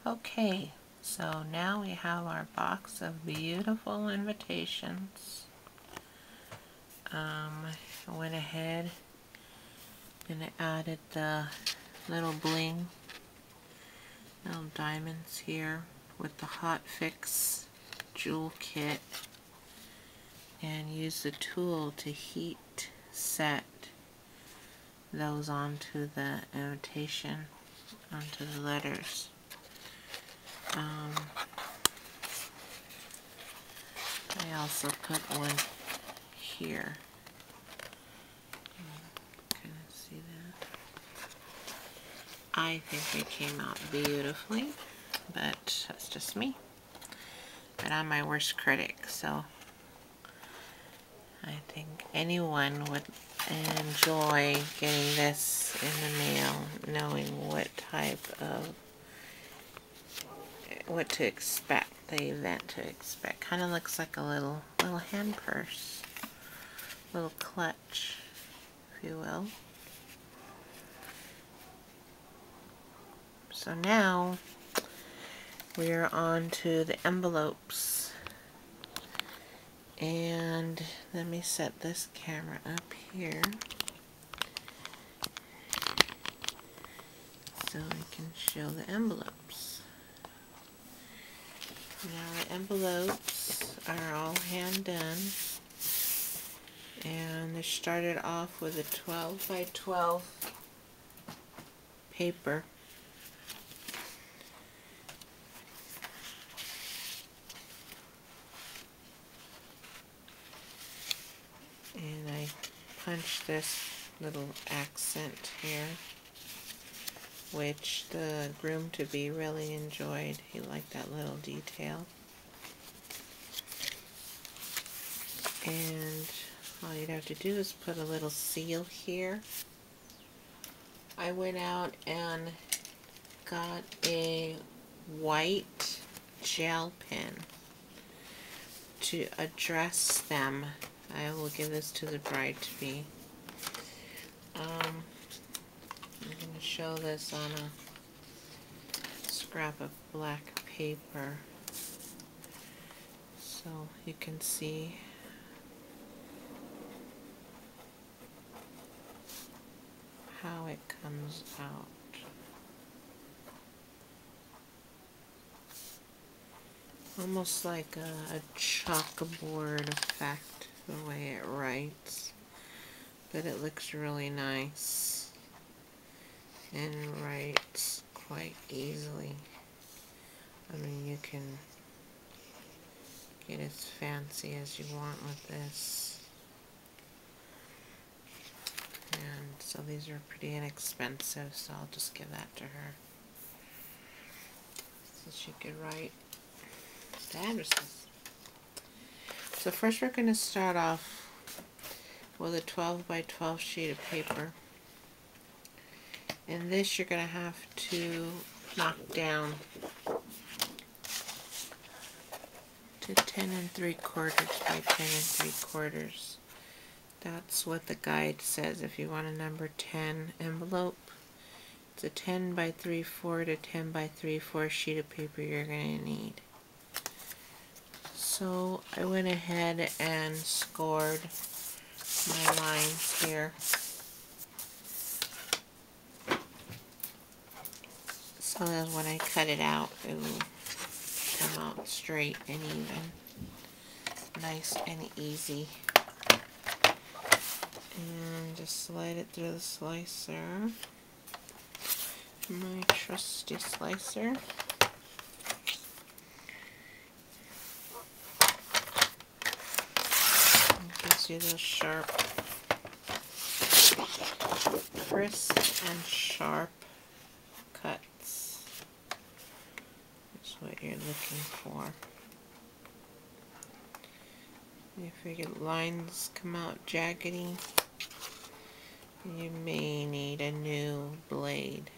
Okay, so now we have our box of beautiful invitations. I went ahead and I added the little bling, little diamonds here with the Hot Fix jewel kit, and used the tool to heat set those onto the invitation, onto the letters. I also put one here. Kind of see that? I think it came out beautifully, but that's just me. But I'm my worst critic, so I think anyone would enjoy getting this in the mail, knowing what to expect, the event to expect. Kind of looks like a little hand purse, little clutch, if you will. So now we're on to the envelopes, and let me set this camera up here so we can show the envelopes. Now the envelopes are all hand done, and they started off with a 12 by 12 paper. And I punched this little accent here, which the groom-to-be really enjoyed. He liked that little detail. And all you'd have to do is put a little seal here. I went out and got a white gel pen to address them. I will give this to the bride-to-be. I'm going to show this on a scrap of black paper so you can see how it comes out. Almost like a chalkboard effect, the way it writes, but it looks really nice and writes quite easily. I mean, you can get as fancy as you want with this. And so these are pretty inexpensive, so I'll just give that to her so she could write the addresses. So first we're going to start off with a 12 by 12 sheet of paper. And this you're going to have to knock down to 10 3/4 by 10 3/4. That's what the guide says. If you want a number 10 envelope, it's a 10 by 3/4 to 10 by 3/4 sheet of paper you're going to need. So I went ahead and scored my lines here. So that when I cut it out, it will come out straight and even. Nice and easy. And just slide it through the slicer. My trusty slicer. It gives you those sharp, crisp and sharp cuts. That's what you're looking for. If your lines come out jaggedy, you may need a new blade.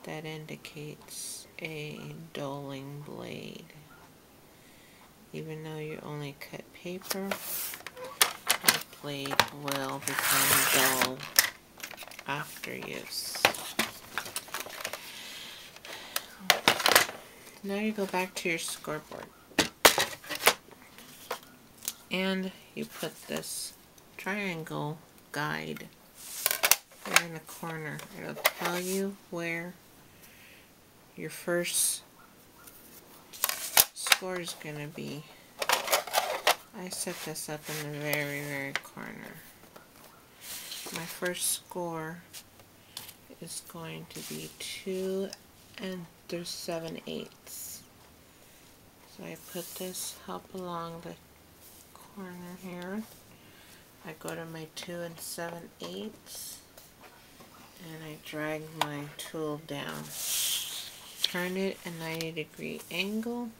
That indicates a dulling blade. Even though you only cut paper, the blade will become dull after use. Now you go back to your scoreboard and you put this triangle guide there in the corner. It'll tell you where your first score is going to be. I set this up in the very, very corner. My first score is going to be 2 3/7/8. So I put this up along the corner here. I go to my 2 7/8 and I drag my tool down. Turn it a 90-degree angle.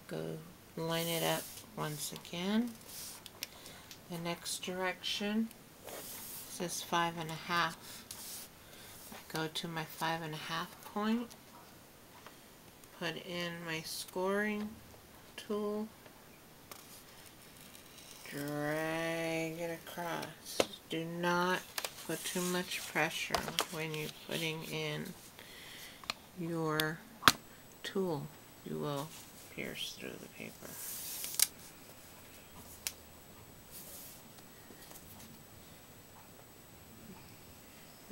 Go line it up once again. The next direction says 5.5. I go to my 5.5 point. Put in my scoring tool. Drag it across. Do not put too much pressure when you're putting in your tool. You will pierce through the paper.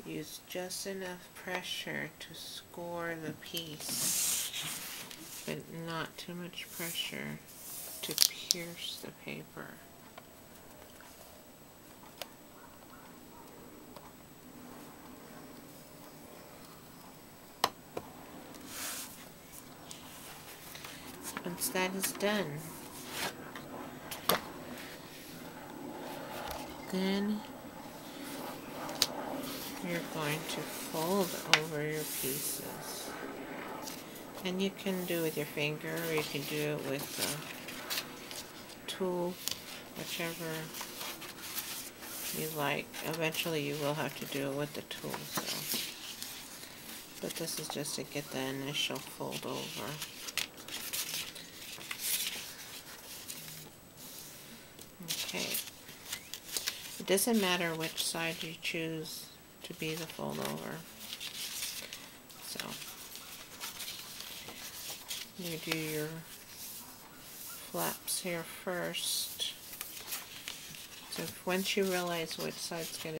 Use just enough pressure to score the piece, but not too much pressure to pierce the paper. Once that is done, then you're going to fold over your pieces. And you can do it with your finger, or you can do it with a tool, whichever you like. Eventually you will have to do it with the tool, so. But this is just to get the initial fold over. Okay. It doesn't matter which side you choose to be the fold over. So you do your flaps here first. So once you realize which side's going to